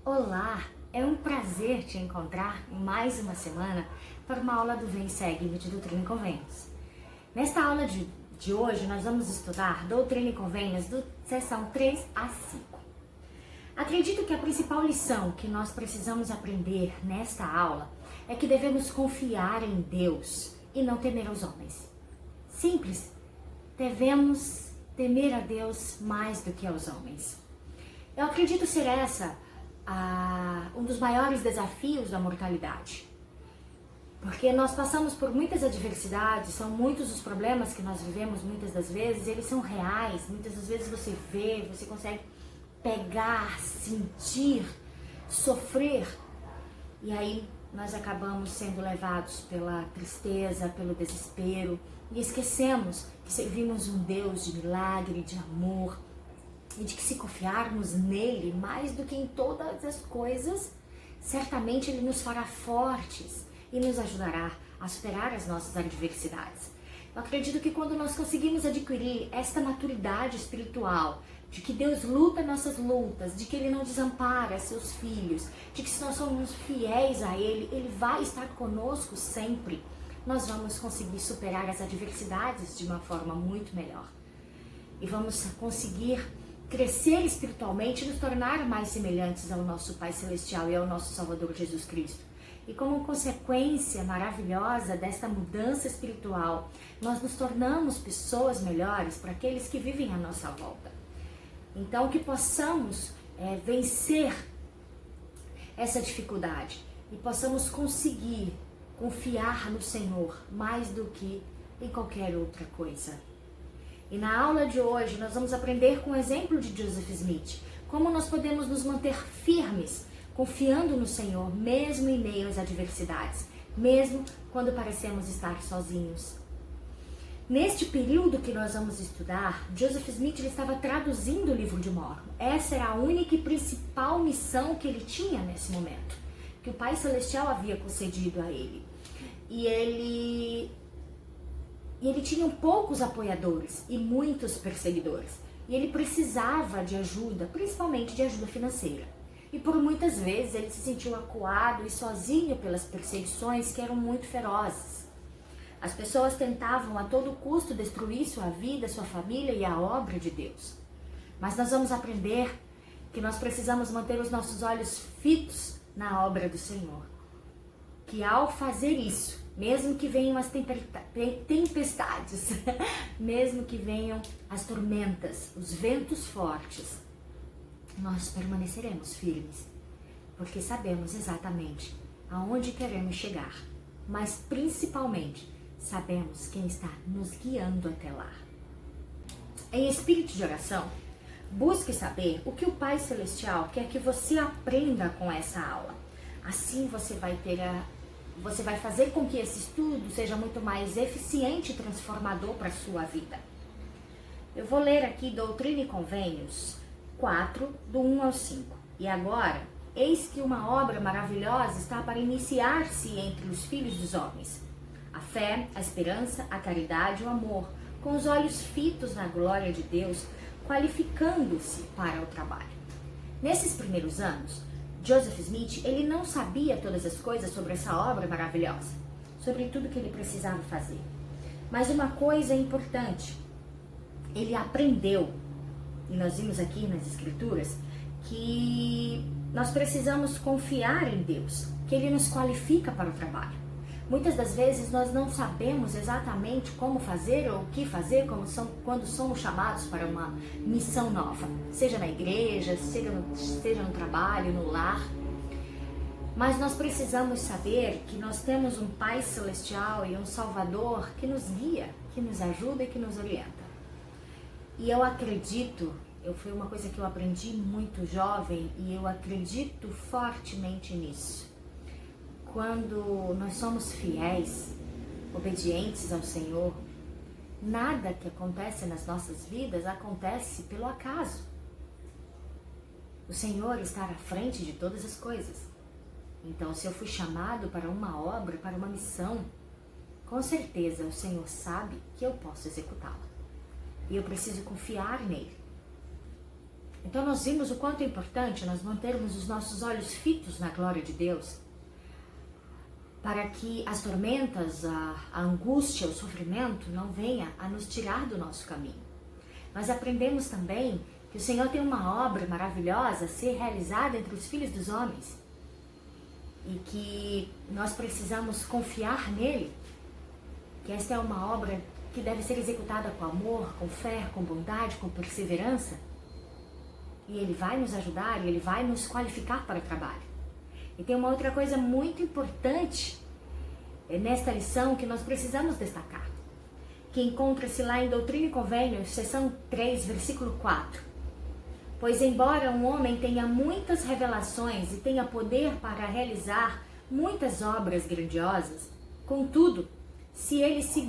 Olá, é um prazer te encontrar em mais uma semana para uma aula do Vem Segue-me de Doutrina e Convênios. Nesta aula de hoje nós vamos estudar Doutrina e Convênios do seção 3 a 5. Acredito que a principal lição que nós precisamos aprender nesta aula é que devemos confiar em Deus e não temer aos homens. Simples, devemos temer a Deus mais do que aos homens. Eu acredito ser essa um dos maiores desafios da mortalidade. Porque nós passamos por muitas adversidades, são muitos os problemas que nós vivemos muitas das vezes, eles são reais, muitas das vezes você vê, você consegue pegar, sentir, sofrer, e aí nós acabamos sendo levados pela tristeza, pelo desespero, e esquecemos que servimos um Deus de milagre, de amor, e de que se confiarmos nele mais do que em todas as coisas, certamente ele nos fará fortes e nos ajudará a superar as nossas adversidades. Eu acredito que quando nós conseguimos adquirir esta maturidade espiritual, de que Deus luta nossas lutas, de que ele não desampara seus filhos, de que se nós somos fiéis a ele, ele vai estar conosco sempre, nós vamos conseguir superar as adversidades de uma forma muito melhor. E vamos conseguir crescer espiritualmente e nos tornar mais semelhantes ao nosso Pai Celestial e ao nosso Salvador Jesus Cristo. E como consequência maravilhosa desta mudança espiritual, nós nos tornamos pessoas melhores para aqueles que vivem à nossa volta. Então, que possamos vencer essa dificuldade e possamos conseguir confiar no Senhor mais do que em qualquer outra coisa. E na aula de hoje nós vamos aprender com o exemplo de Joseph Smith, como nós podemos nos manter firmes, confiando no Senhor, mesmo em meio às adversidades, mesmo quando parecemos estar sozinhos. Neste período que nós vamos estudar, Joseph Smith ele estava traduzindo o livro de Mormon. Essa era a única e principal missão que ele tinha nesse momento, que o Pai Celestial havia concedido a ele. E ele tinha poucos apoiadores e muitos perseguidores. E ele precisava de ajuda, principalmente de ajuda financeira. E por muitas vezes ele se sentiu acuado e sozinho pelas perseguições que eram muito ferozes. As pessoas tentavam a todo custo destruir sua vida, sua família e a obra de Deus. Mas nós vamos aprender que nós precisamos manter os nossos olhos fitos na obra do Senhor. Que ao fazer isso, mesmo que venham as tempestades, mesmo que venham as tormentas, os ventos fortes, nós permaneceremos firmes, porque sabemos exatamente aonde queremos chegar, mas principalmente sabemos quem está nos guiando até lá. Em espírito de oração, busque saber o que o Pai Celestial quer que você aprenda com essa aula. Assim você vai fazer com que esse estudo seja muito mais eficiente e transformador para a sua vida. Eu vou ler aqui Doutrina e Convênios 4, do 1 ao 5. E agora, eis que uma obra maravilhosa está para iniciar-se entre os filhos dos homens. A fé, a esperança, a caridade e o amor, com os olhos fitos na glória de Deus, qualificando-se para o trabalho. Nesses primeiros anos, Joseph Smith, ele não sabia todas as coisas sobre essa obra maravilhosa, sobre tudo que ele precisava fazer. Mas uma coisa é importante, ele aprendeu, e nós vimos aqui nas Escrituras, que nós precisamos confiar em Deus, que Ele nos qualifica para o trabalho. Muitas das vezes nós não sabemos exatamente como fazer ou o que fazer quando somos chamados para uma missão nova, seja na igreja, seja no trabalho, no lar. Mas nós precisamos saber que nós temos um Pai Celestial e um Salvador que nos guia, que nos ajuda e que nos orienta. E eu acredito, foi uma coisa que eu aprendi muito jovem e eu acredito fortemente nisso. Quando nós somos fiéis, obedientes ao Senhor, nada que acontece nas nossas vidas acontece pelo acaso. O Senhor está à frente de todas as coisas. Então, se eu fui chamado para uma obra, para uma missão, com certeza o Senhor sabe que eu posso executá-la. E eu preciso confiar nele. Então nós vimos o quanto é importante nós mantermos os nossos olhos fitos na glória de Deus, para que as tormentas, a angústia, o sofrimento não venha a nos tirar do nosso caminho. Nós aprendemos também que o Senhor tem uma obra maravilhosa a ser realizada entre os filhos dos homens e que nós precisamos confiar nele, que esta é uma obra que deve ser executada com amor, com fé, com bondade, com perseverança, e ele vai nos ajudar e ele vai nos qualificar para o trabalho. E tem uma outra coisa muito importante nesta lição que nós precisamos destacar, que encontra-se lá em Doutrina e Convênios, seção 3, versículo 4. Pois embora um homem tenha muitas revelações e tenha poder para realizar muitas obras grandiosas, contudo, se ele se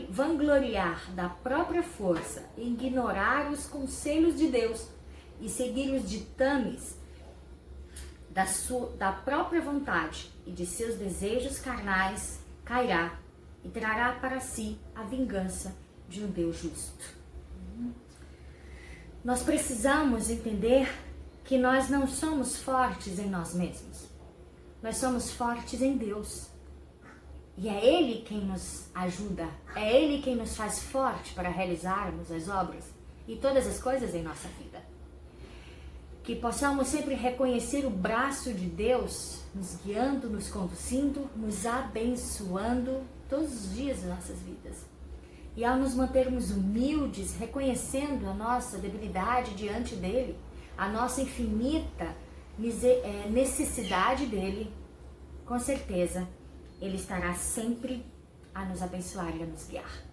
vangloriar da própria força, ignorar os conselhos de Deus e seguir os ditames da própria vontade e de seus desejos carnais, cairá e trará para si a vingança de um Deus justo. Nós precisamos entender que nós não somos fortes em nós mesmos. Nós somos fortes em Deus. E é Ele quem nos ajuda, é Ele quem nos faz forte para realizarmos as obras e todas as coisas em nossa vida. Que possamos sempre reconhecer o braço de Deus nos guiando, nos conduzindo, nos abençoando todos os dias das nossas vidas. E ao nos mantermos humildes, reconhecendo a nossa debilidade diante dEle, a nossa infinita necessidade dEle, com certeza Ele estará sempre a nos abençoar e a nos guiar.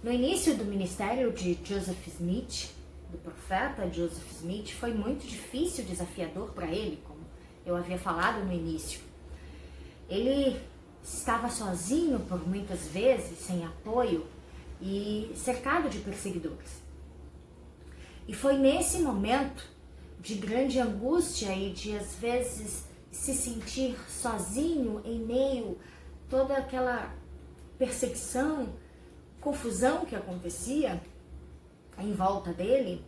No início do ministério de Joseph Smith, do profeta Joseph Smith, foi muito difícil e desafiador para ele, como eu havia falado no início. Ele estava sozinho por muitas vezes, sem apoio e cercado de perseguidores. E foi nesse momento de grande angústia e de às vezes se sentir sozinho em meio a toda aquela perseguição, confusão que acontecia em volta dele,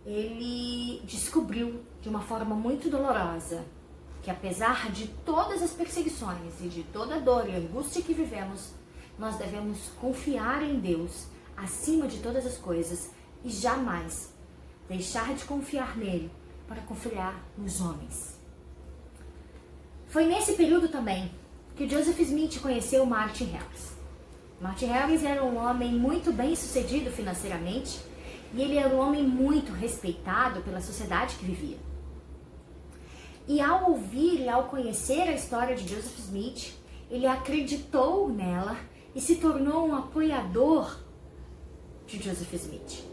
ele descobriu de uma forma muito dolorosa que apesar de todas as perseguições e de toda a dor e angústia que vivemos, nós devemos confiar em Deus acima de todas as coisas e jamais deixar de confiar nele para confiar nos homens. Foi nesse período também que Joseph Smith conheceu Martin Harris. Martin Harris era um homem muito bem sucedido financeiramente e ele era um homem muito respeitado pela sociedade que vivia. E ao ouvir e ao conhecer a história de Joseph Smith, ele acreditou nela e se tornou um apoiador de Joseph Smith.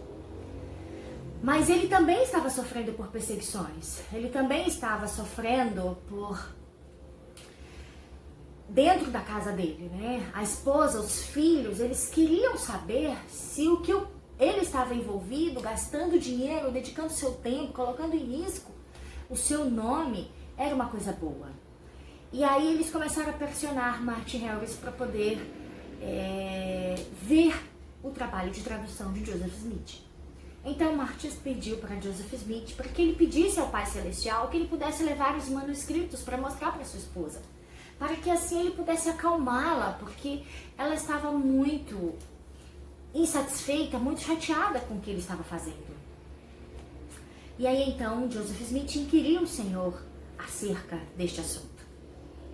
Mas ele também estava sofrendo por perseguições, ele também estava sofrendo por dentro da casa dele, né? A esposa, os filhos, eles queriam saber se o que ele estava envolvido, gastando dinheiro, dedicando seu tempo, colocando em risco o seu nome, era uma coisa boa. E aí eles começaram a pressionar Martin Harris para poder ver o trabalho de tradução de Joseph Smith. Então Martin pediu para Joseph Smith para que ele pedisse ao Pai Celestial que ele pudesse levar os manuscritos para mostrar para sua esposa, para que assim ele pudesse acalmá-la, porque ela estava muito insatisfeita, muito chateada com o que ele estava fazendo. E aí então Joseph Smith inquiriu o Senhor acerca deste assunto.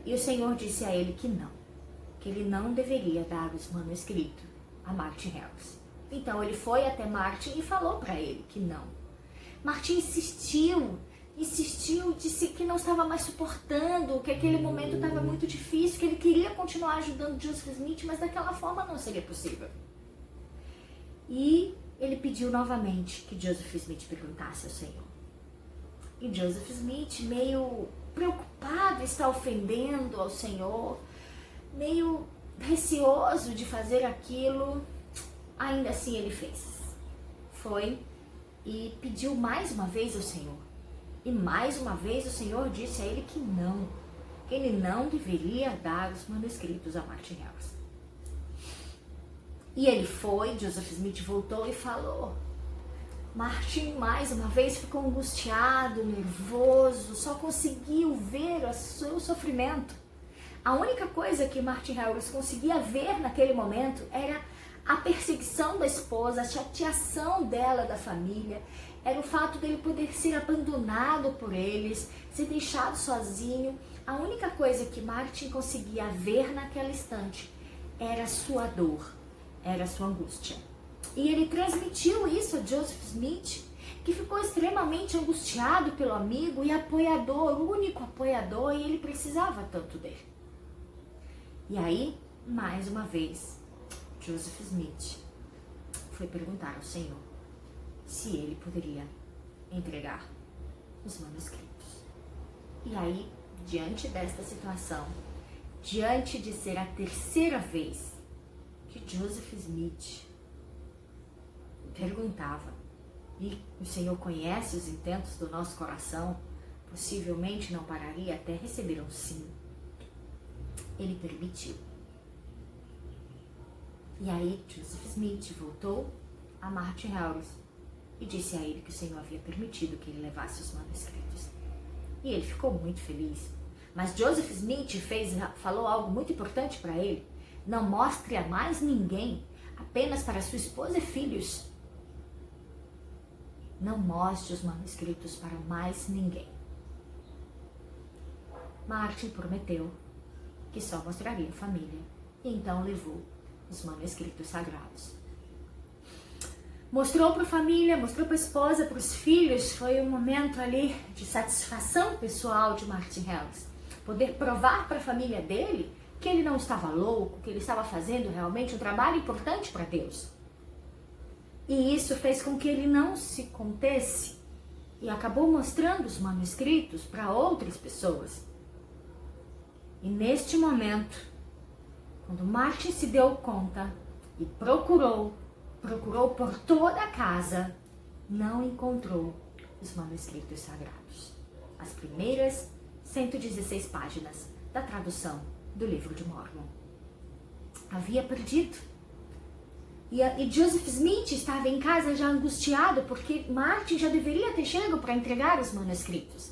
E o Senhor disse a ele que ele não deveria dar os manuscritos a Martin Harris. Então ele foi até Martin e falou para ele que não. Martin insistiu, disse que não estava mais suportando, que aquele momento estava muito difícil, que ele queria continuar ajudando Joseph Smith, mas daquela forma não seria possível. E ele pediu novamente que Joseph Smith perguntasse ao Senhor. E Joseph Smith, meio preocupado, está ofendendo ao Senhor, meio receoso de fazer aquilo, ainda assim ele fez. Foi e pediu mais uma vez ao Senhor. E mais uma vez o Senhor disse a ele que ele não deveria dar os manuscritos a Martin Harris. E ele foi, Joseph Smith voltou e falou: Martin, mais uma vez, ficou angustiado, nervoso, só conseguiu ver o seu sofrimento. A única coisa que Martin Harris conseguia ver naquele momento era a perseguição da esposa, a chateação dela, da família, era o fato dele poder ser abandonado por eles, ser deixado sozinho. A única coisa que Martin conseguia ver naquele instante era a sua dor, era a sua angústia. E ele transmitiu isso a Joseph Smith, que ficou extremamente angustiado pelo amigo e apoiador, o único apoiador, e ele precisava tanto dele. E aí, mais uma vez, Joseph Smith foi perguntar ao Senhor se ele poderia entregar os manuscritos. E aí, diante desta situação, diante de ser a terceira vez que Joseph Smith perguntava, e o Senhor conhece os intentos do nosso coração, possivelmente não pararia até receber um sim. Ele permitiu. E aí Joseph Smith voltou a Martin Harris e disse a ele que o Senhor havia permitido que ele levasse os manuscritos. E ele ficou muito feliz. Mas Joseph Smith falou algo muito importante para ele. Não mostre a mais ninguém, apenas para sua esposa e filhos. Não mostre os manuscritos para mais ninguém. Martin prometeu que só mostraria a família. E então levou os manuscritos sagrados. Mostrou para a família, mostrou para a esposa, para os filhos. Foi um momento ali de satisfação pessoal de Martin Harris. Poder provar para a família dele que ele não estava louco, que ele estava fazendo realmente um trabalho importante para Deus. E isso fez com que ele não se contesse e acabou mostrando os manuscritos para outras pessoas. E neste momento, quando Martin se deu conta e procurou por toda a casa, não encontrou os manuscritos sagrados. As primeiras 116 páginas da tradução do livro de Mormon. Havia perdido. E Joseph Smith estava em casa já angustiado, porque Martin já deveria ter chegado para entregar os manuscritos.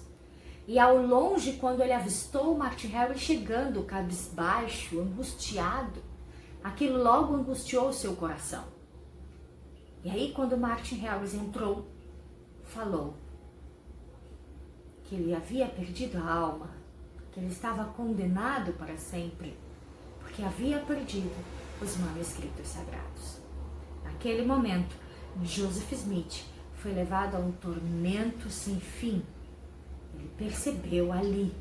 E ao longe, quando ele avistou Martin Harris chegando, cabisbaixo, angustiado, aquilo logo angustiou seu coração. E aí, quando Martin Harris entrou, falou que ele havia perdido a alma, que ele estava condenado para sempre, porque havia perdido os manuscritos sagrados. Naquele momento, Joseph Smith foi levado a um tormento sem fim. Ele percebeu ali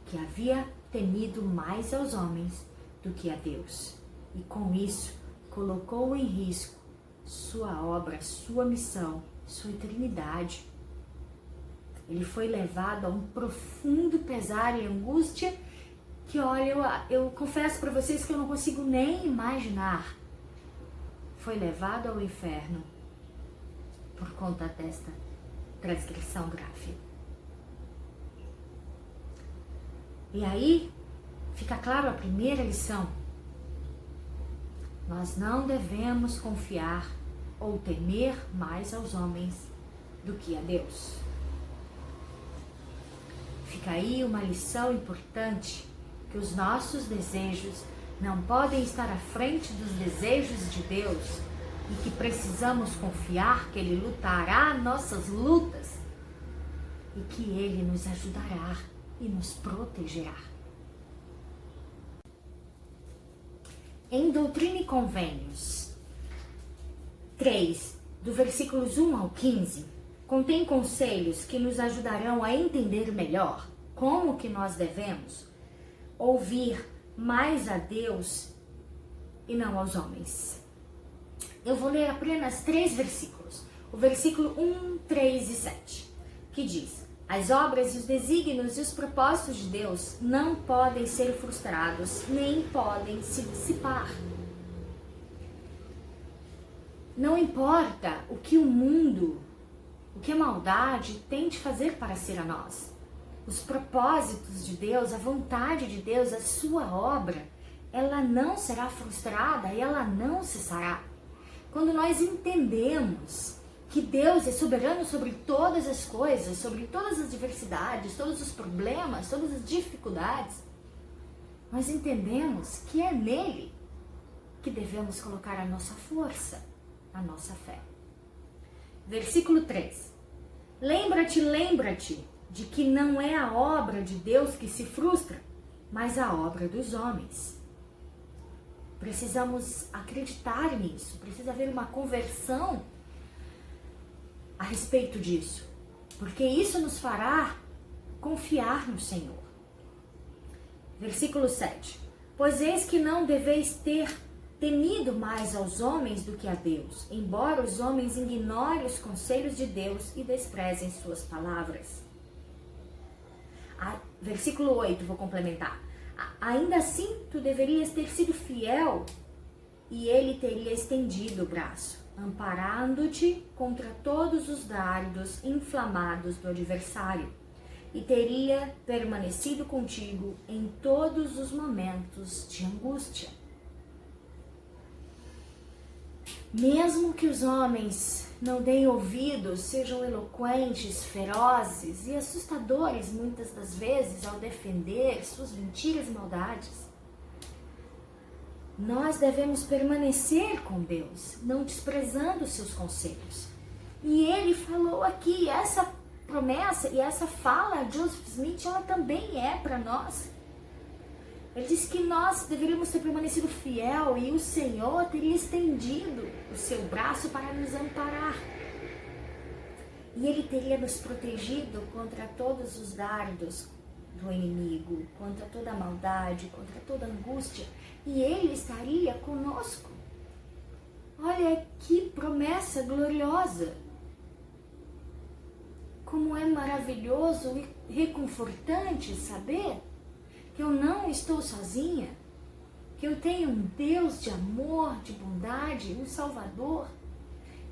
que havia temido mais aos homens do que a Deus. E com isso, colocou em risco sua obra, sua missão, sua eternidade. Ele foi levado a um profundo pesar e angústia que, olha, eu confesso para vocês que eu não consigo nem imaginar. Foi levado ao inferno por conta desta transgressão grave. E aí fica claro a primeira lição. Nós não devemos confiar ou temer mais aos homens do que a Deus. Fica aí uma lição importante, que os nossos desejos não podem estar à frente dos desejos de Deus e que precisamos confiar que Ele lutará nossas lutas e que Ele nos ajudará e nos protegerá. Em Doutrina e Convênios 3, do versículos 1 ao 15, contém conselhos que nos ajudarão a entender melhor como que nós devemos ouvir mais a Deus e não aos homens. Eu vou ler apenas 3 versículos. O versículo 1, 3 e 7, que diz: as obras e os desígnios e os propósitos de Deus não podem ser frustrados, nem podem se dissipar. Não importa o que o mundo, o que a maldade tente fazer para ser a nós. Os propósitos de Deus, a vontade de Deus, a sua obra, ela não será frustrada e ela não cessará. Quando nós entendemos que Deus é soberano sobre todas as coisas, sobre todas as diversidades, todos os problemas, todas as dificuldades, nós entendemos que é nele que devemos colocar a nossa força, a nossa fé. Versículo 3. Lembra-te de que não é a obra de Deus que se frustra, mas a obra dos homens. Precisamos acreditar nisso, precisa haver uma conversão a respeito disso, porque isso nos fará confiar no Senhor. Versículo 7. Pois eis que não deveis ter temido mais aos homens do que a Deus, embora os homens ignorem os conselhos de Deus e desprezem suas palavras. Versículo 8, vou complementar. Ainda assim, tu deverias ter sido fiel e ele teria estendido o braço, amparando-te contra todos os dardos inflamados do adversário, e teria permanecido contigo em todos os momentos de angústia. Mesmo que os homens não deem ouvidos, sejam eloquentes, ferozes e assustadores muitas das vezes ao defender suas mentiras e maldades, nós devemos permanecer com Deus, não desprezando seus conselhos. E ele falou aqui, essa promessa e essa fala de Joseph Smith, ela também é para nós. Ele disse que nós deveríamos ter permanecido fiel e o Senhor teria estendido o seu braço para nos amparar. E ele teria nos protegido contra todos os dardos do inimigo, contra toda a maldade, contra toda a angústia. E ele estaria conosco. Olha que promessa gloriosa. Como é maravilhoso e reconfortante saber que eu não estou sozinha, que eu tenho um Deus de amor, de bondade, um Salvador,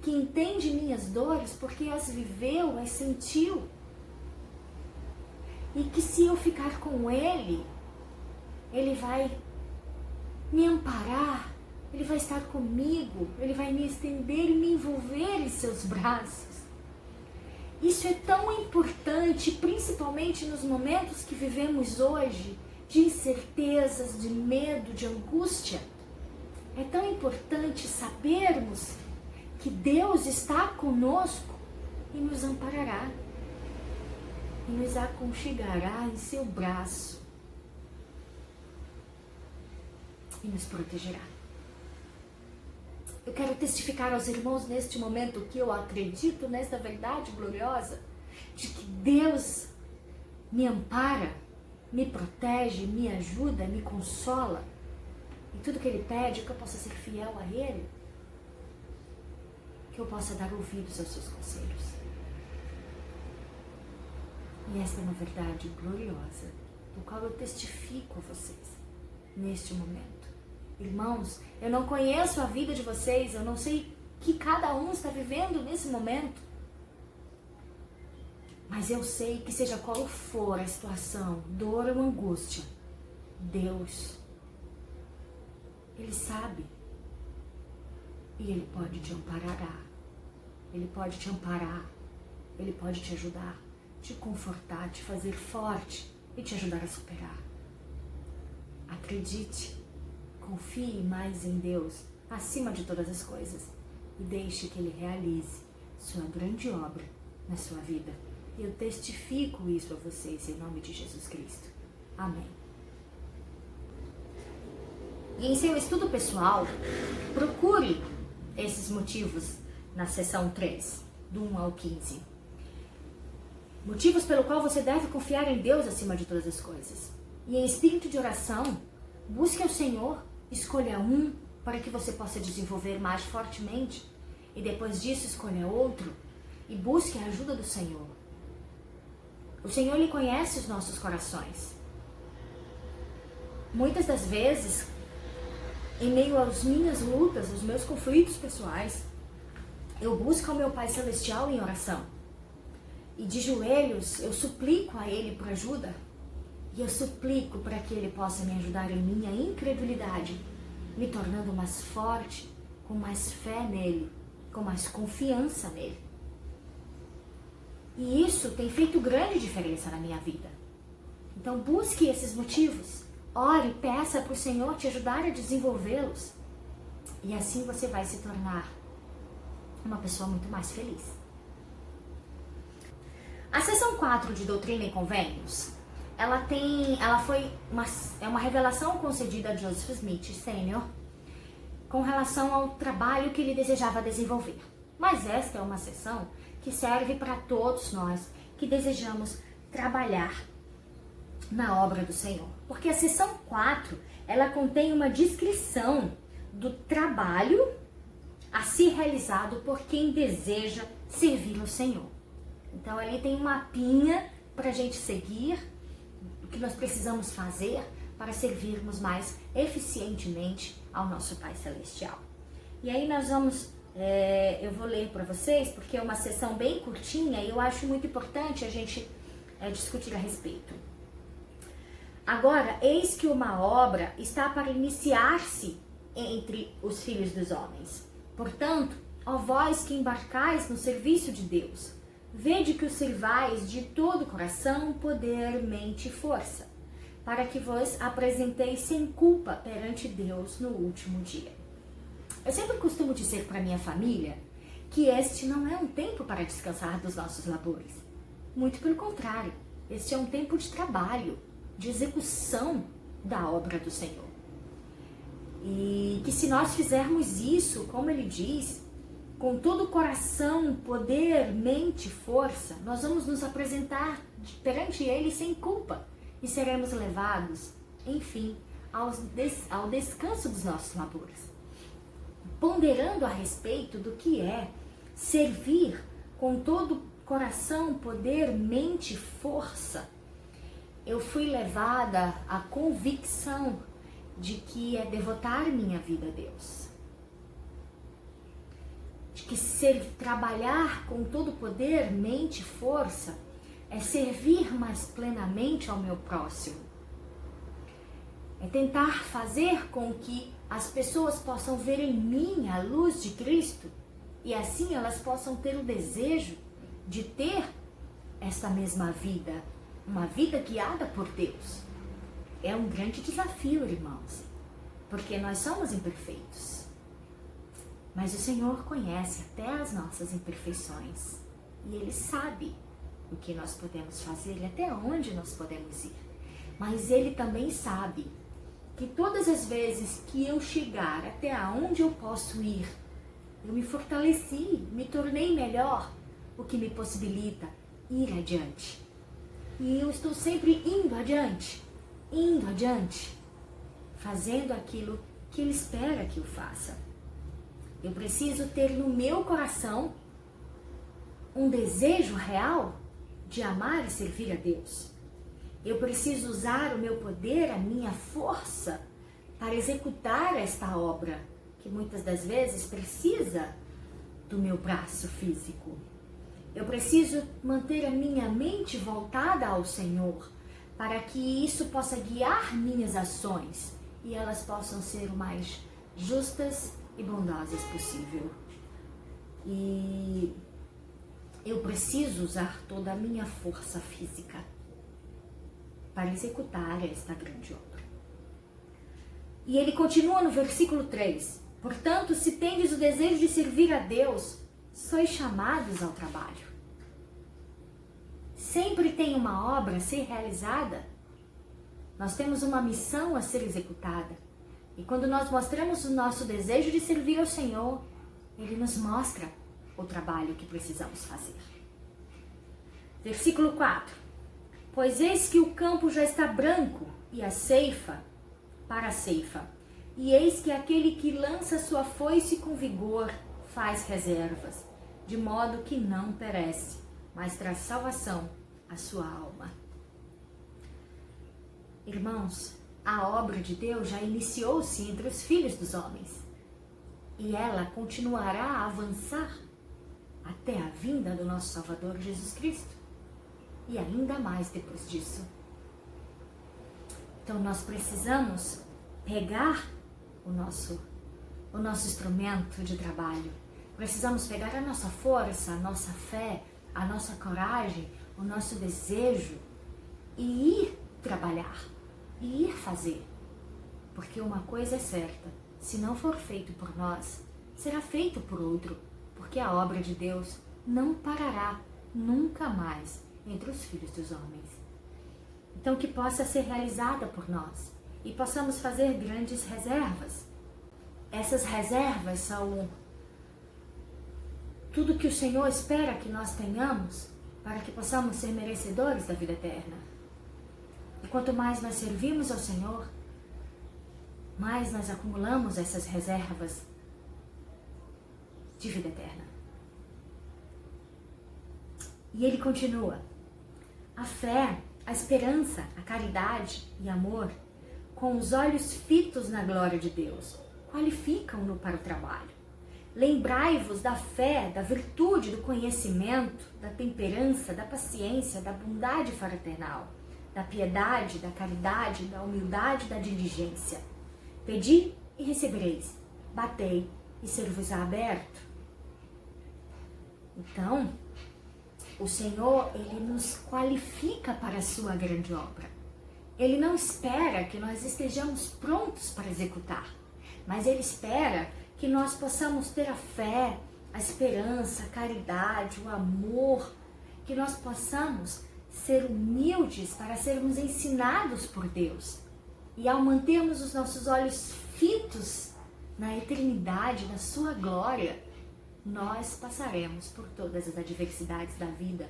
que entende minhas dores porque as viveu, as sentiu. E que se eu ficar com Ele, Ele vai me amparar, Ele vai estar comigo, Ele vai me estender e me envolver em seus braços. Isso é tão importante, principalmente nos momentos que vivemos hoje, de incertezas, de medo, de angústia. É tão importante sabermos que Deus está conosco e nos amparará, e nos aconchegará em seu braço e nos protegerá. Eu quero testificar aos irmãos neste momento que eu acredito nesta verdade gloriosa de que Deus me ampara, me protege, me ajuda, me consola. E tudo que Ele pede é que eu possa ser fiel a Ele, que eu possa dar ouvidos aos seus conselhos. E esta é uma verdade gloriosa, do qual eu testifico a vocês neste momento. Irmãos, eu não conheço a vida de vocês, eu não sei o que cada um está vivendo nesse momento. Mas eu sei que seja qual for a situação, dor ou angústia, Deus, Ele sabe. E Ele pode te amparar. Ele pode te amparar. Ele pode te ajudar, te confortar, te fazer forte e te ajudar a superar. Acredite, confie mais em Deus acima de todas as coisas e deixe que Ele realize sua grande obra na sua vida. E eu testifico isso a vocês em nome de Jesus Cristo. Amém. E em seu estudo pessoal, procure esses motivos na seção 3, do 1 ao 15. Motivos pelo qual você deve confiar em Deus acima de todas as coisas. E em espírito de oração, busque ao Senhor, escolha um para que você possa desenvolver mais fortemente. E depois disso, escolha outro e busque a ajuda do Senhor. O Senhor, Ele conhece os nossos corações. Muitas das vezes, em meio às minhas lutas, aos meus conflitos pessoais, eu busco ao meu Pai Celestial em oração. E de joelhos, eu suplico a Ele por ajuda. E eu suplico para que Ele possa me ajudar em minha incredulidade, me tornando mais forte, com mais fé nele, com mais confiança nele. E isso tem feito grande diferença na minha vida. Então busque esses motivos. Ore, peça para o Senhor te ajudar a desenvolvê-los. E assim você vai se tornar uma pessoa muito mais feliz. A seção 4 de Doutrina e Convênios, é uma revelação concedida a Joseph Smith Sr. com relação ao trabalho que ele desejava desenvolver. Mas esta é uma seção que serve para todos nós que desejamos trabalhar na obra do Senhor. Porque a seção 4, ela contém uma descrição do trabalho a ser realizado por quem deseja servir ao Senhor. Então ali tem um mapinha para a gente seguir, o que nós precisamos fazer para servirmos mais eficientemente ao nosso Pai Celestial. E aí nós vamos, eu vou ler para vocês, porque é uma sessão bem curtinha e eu acho muito importante a gente discutir a respeito. Agora, eis que uma obra está para iniciar-se entre os filhos dos homens. Portanto, ó vós que embarcais no serviço de Deus, vede que o servais de todo o coração, poder, mente e força, para que vos apresenteis sem culpa perante Deus no último dia. Eu sempre costumo dizer para minha família que este não é um tempo para descansar dos nossos labores. Muito pelo contrário, este é um tempo de trabalho, de execução da obra do Senhor. E que se nós fizermos isso, como ele diz, com todo o coração, poder, mente, força, nós vamos nos apresentar perante ele sem culpa e seremos levados, enfim, ao descanso dos nossos labores. Ponderando a respeito do que é servir com todo o coração, poder, mente, força, eu fui levada à convicção de que é devotar minha vida a Deus. De que trabalhar com todo poder, mente e força é servir mais plenamente ao meu próximo. É tentar fazer com que as pessoas possam ver em mim a luz de Cristo e assim elas possam ter o desejo de ter esta mesma vida, uma vida guiada por Deus. É um grande desafio, irmãos, porque nós somos imperfeitos. Mas o Senhor conhece até as nossas imperfeições e Ele sabe o que nós podemos fazer e até onde nós podemos ir. Mas Ele também sabe que todas as vezes que eu chegar até onde eu posso ir, eu me fortaleci, me tornei melhor, o que me possibilita ir adiante. E eu estou sempre indo adiante, fazendo aquilo que Ele espera que eu faça. Eu preciso ter no meu coração um desejo real de amar e servir a Deus. Eu preciso usar o meu poder, a minha força, para executar esta obra, que muitas das vezes precisa do meu braço físico. Eu preciso manter a minha mente voltada ao Senhor, para que isso possa guiar minhas ações e elas possam ser o mais justas e bondosas possível. E eu preciso usar toda a minha força física para executar esta grande obra. E ele continua no versículo 3. Portanto, se tendes o desejo de servir a Deus, sois chamados ao trabalho. Sempre tem uma obra a ser realizada. Nós temos uma missão a ser executada. E quando nós mostramos o nosso desejo de servir ao Senhor, Ele nos mostra o trabalho que precisamos fazer. Versículo 4. Pois eis que o campo já está branco e a ceifa para a ceifa. E eis que aquele que lança sua foice com vigor faz reservas, de modo que não perece, mas traz salvação à sua alma. Irmãos, a obra de Deus já iniciou-se entre os filhos dos homens e ela continuará a avançar até a vinda do nosso Salvador Jesus Cristo e ainda mais depois disso. Então nós precisamos pegar o nosso instrumento de trabalho, precisamos pegar a nossa força, a nossa fé, a nossa coragem, o nosso desejo e ir trabalhar, e ir fazer. Porque uma coisa é certa, se não for feito por nós, será feito por outro, porque a obra de Deus não parará nunca mais entre os filhos dos homens. Então que possa ser realizada por nós e possamos fazer grandes reservas. Essas reservas são tudo que o Senhor espera que nós tenhamos para que possamos ser merecedores da vida eterna. E quanto mais nós servimos ao Senhor, mais nós acumulamos essas reservas de vida eterna. E ele continua: a fé, a esperança, a caridade e amor, com os olhos fitos na glória de Deus, qualificam-no para o trabalho. Lembrai-vos da fé, da virtude, do conhecimento, da temperança, da paciência, da bondade fraternal, da piedade, da caridade, da humildade, da diligência. Pedi e recebereis, batei e ser-vos-á aberto. Então, o Senhor, Ele nos qualifica para a sua grande obra. Ele não espera que nós estejamos prontos para executar, mas Ele espera que nós possamos ter a fé, a esperança, a caridade, o amor, que nós possamos ser humildes para sermos ensinados por Deus. E ao mantermos os nossos olhos fitos na eternidade, na sua glória, nós passaremos por todas as adversidades da vida,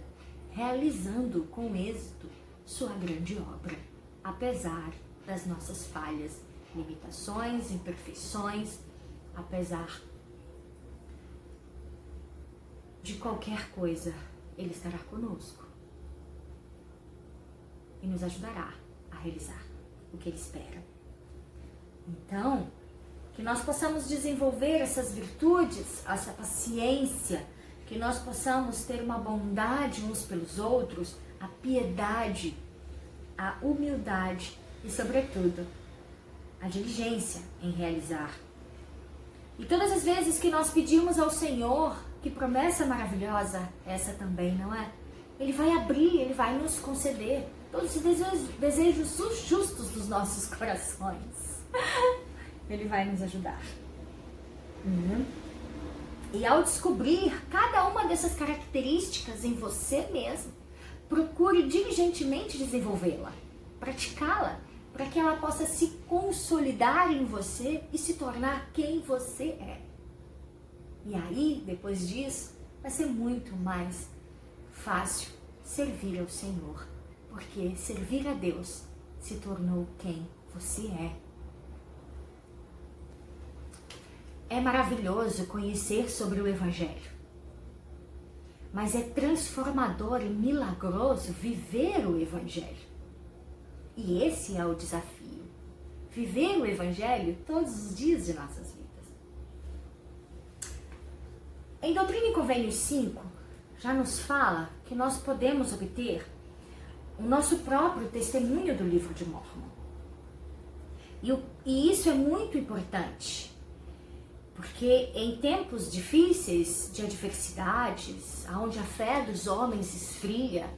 realizando com êxito sua grande obra, apesar das nossas falhas, limitações, imperfeições, apesar de qualquer coisa, Ele estará conosco e nos ajudará a realizar o que Ele espera. Então, que nós possamos desenvolver essas virtudes, essa paciência, que nós possamos ter uma bondade uns pelos outros, a piedade, a humildade e, sobretudo, a diligência em realizar. E todas as vezes que nós pedimos ao Senhor, que promessa maravilhosa essa também, não é? Ele vai abrir, Ele vai nos conceder todos os desejos justos dos nossos corações. Ele vai nos ajudar. E ao descobrir cada uma dessas características em você mesmo, procure diligentemente desenvolvê-la, praticá-la, para que ela possa se consolidar em você e se tornar quem você é. E aí, depois disso, vai ser muito mais fácil servir ao Senhor, porque servir a Deus se tornou quem você é. É maravilhoso conhecer sobre o Evangelho, mas é transformador e milagroso viver o Evangelho. E esse é o desafio, viver o Evangelho todos os dias de nossas vidas. Em Doutrina e Convênios 5, já nos fala que nós podemos obter o nosso próprio testemunho do livro de Mórmon. E isso é muito importante, porque em tempos difíceis de adversidades, onde a fé dos homens esfria,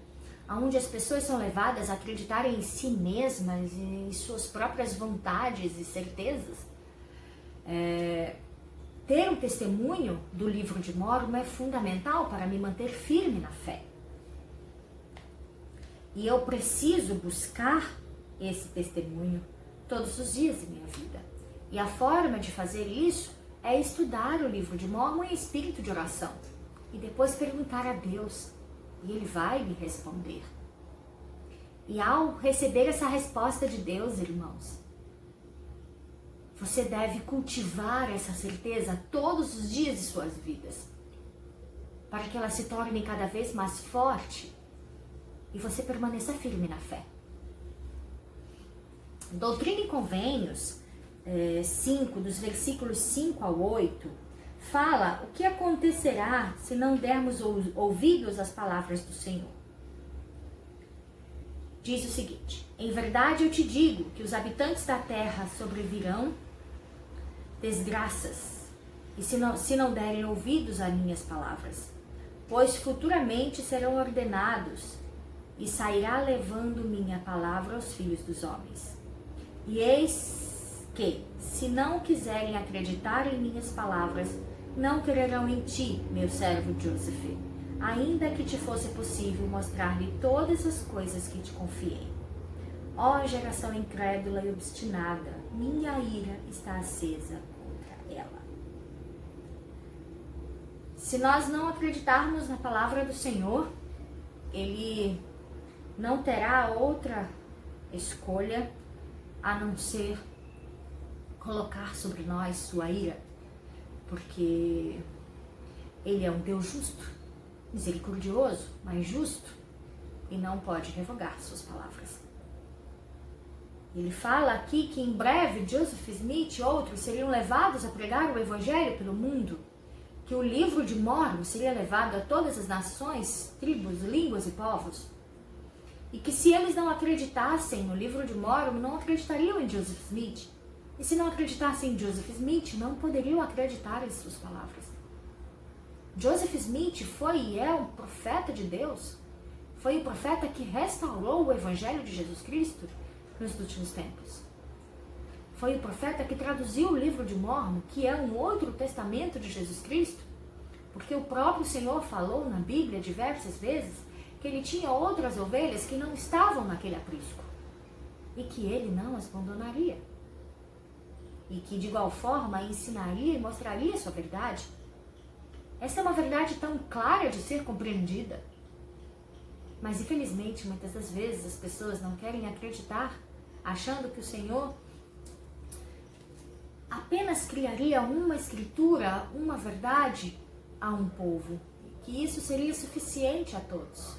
onde as pessoas são levadas a acreditarem em si mesmas, em suas próprias vontades e certezas, ter um testemunho do livro de Mórmon é fundamental para me manter firme na fé. E eu preciso buscar esse testemunho todos os dias em minha vida. E a forma de fazer isso é estudar o livro de Mórmon em espírito de oração. E depois perguntar a Deus. E Ele vai me responder. E ao receber essa resposta de Deus, irmãos, você deve cultivar essa certeza todos os dias de suas vidas, para que ela se torne cada vez mais forte e você permaneça firme na fé. Doutrina e Convênios 5, dos versículos 5 ao 8, fala o que acontecerá se não dermos ouvidos às palavras do Senhor. Diz o seguinte: em verdade eu te digo que os habitantes da terra sobrevirão desgraças, e se não derem ouvidos a minhas palavras. pois futuramente serão ordenados, e sairá levando minha palavra aos filhos dos homens. E eis que, se não quiserem acreditar em minhas palavras, não crerão em ti, meu servo Joseph, ainda que te fosse possível mostrar-lhe todas as coisas que te confiei. Ó geração incrédula e obstinada, minha ira está acesa contra ela. Se nós não acreditarmos na palavra do Senhor, Ele não terá outra escolha a não ser colocar sobre nós sua ira, porque Ele é um Deus justo, misericordioso, mas justo, e não pode revogar suas palavras. Ele fala aqui que em breve Joseph Smith e outros seriam levados a pregar o Evangelho pelo mundo, que o livro de Mórmon seria levado a todas as nações, tribos, línguas e povos, e que se eles não acreditassem no livro de Mórmon, não acreditariam em Joseph Smith, e se não acreditassem em Joseph Smith, não poderiam acreditar em suas palavras. Joseph Smith foi e é um profeta de Deus, foi o profeta que restaurou o Evangelho de Jesus Cristo nos últimos tempos. Foi o profeta que traduziu o livro de Mórmon, que é um outro testamento de Jesus Cristo, porque o próprio Senhor falou na Bíblia diversas vezes que ele tinha outras ovelhas que não estavam naquele aprisco e que ele não as abandonaria. E que de igual forma ensinaria e mostraria sua verdade. Essa é uma verdade tão clara de ser compreendida. Mas infelizmente, muitas das vezes, as pessoas não querem acreditar, achando que o Senhor apenas criaria uma escritura, uma verdade a um povo, que isso seria suficiente a todos.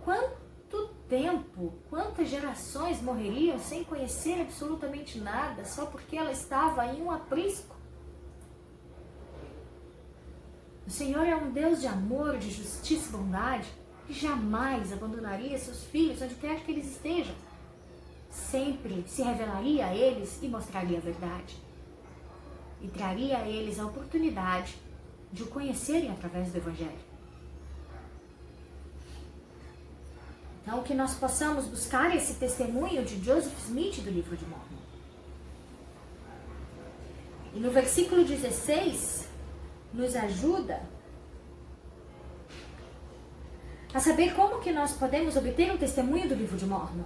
Quanto tempo, quantas gerações morreriam sem conhecer absolutamente nada, só porque ela estava em um aprisco? O Senhor é um Deus de amor, de justiça e bondade, que jamais abandonaria seus filhos onde quer que eles estejam. Sempre se revelaria a eles e mostraria a verdade. E traria a eles a oportunidade de o conhecerem através do Evangelho. Então, que nós possamos buscar esse testemunho de Joseph Smith do livro de Mórmon. E no versículo 16, nos ajuda a saber como que nós podemos obter um testemunho do livro de Mórmon.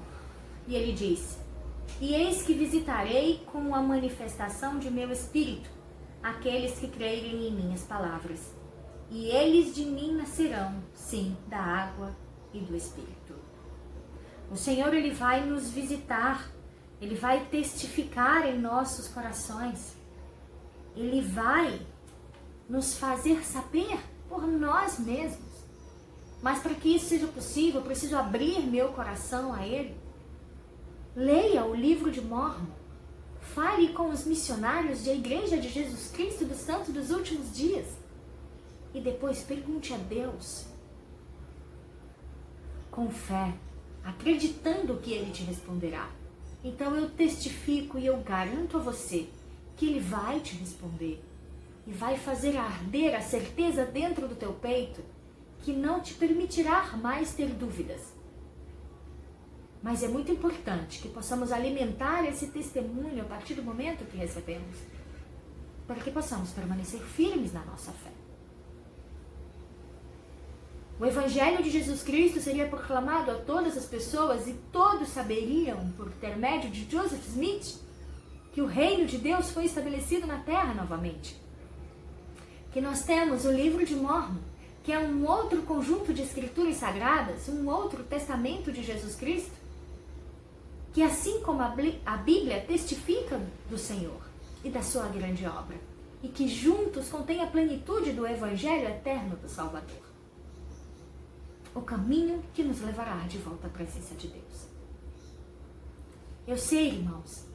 E ele diz: e eis que visitarei com a manifestação de meu espírito aqueles que crerem em minhas palavras, e eles de mim nascerão, sim, da água e do espírito. O Senhor, Ele vai nos visitar, Ele vai testificar em nossos corações, Ele vai nos fazer saber por nós mesmos. Mas para que isso seja possível, eu preciso abrir meu coração a Ele. Leia o livro de Mórmon. Fale com os missionários da Igreja de Jesus Cristo dos Santos dos Últimos Dias. E depois pergunte a Deus, com fé, acreditando que Ele te responderá. Então eu testifico e eu garanto a você que Ele vai te responder. E vai fazer arder a certeza dentro do teu peito que não te permitirá mais ter dúvidas. Mas é muito importante que possamos alimentar esse testemunho a partir do momento que recebemos, para que possamos permanecer firmes na nossa fé. O Evangelho de Jesus Cristo seria proclamado a todas as pessoas e todos saberiam, por intermédio de Joseph Smith, que o reino de Deus foi estabelecido na terra novamente. Que nós temos o livro de Mórmon, que é um outro conjunto de escrituras sagradas, um outro testamento de Jesus Cristo, que assim como a Bíblia testifica do Senhor e da sua grande obra, e que juntos contém a plenitude do Evangelho eterno do Salvador. O caminho que nos levará de volta à presença de Deus. Eu sei, irmãos,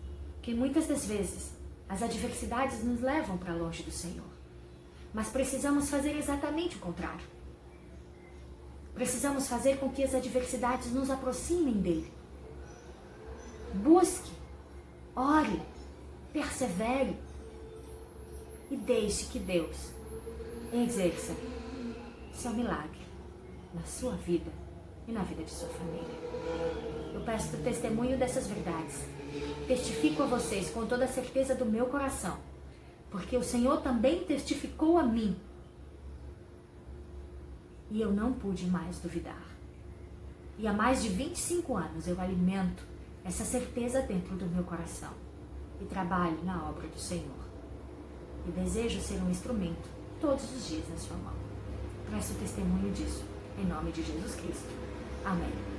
que muitas das vezes as adversidades nos levam para longe do Senhor. Mas precisamos fazer exatamente o contrário. Precisamos fazer com que as adversidades nos aproximem dele. Busque, ore, persevere e deixe que Deus exerça Isso é um milagre na sua vida e na vida de sua família. Eu peço o testemunho dessas verdades. Testifico a vocês com toda a certeza do meu coração, porque o Senhor também testificou a mim e eu não pude mais duvidar. E há mais de 25 anos eu alimento essa certeza dentro do meu coração e trabalho na obra do Senhor. E desejo ser um instrumento todos os dias na sua mão. Presto testemunho disso, em nome de Jesus Cristo. Amém.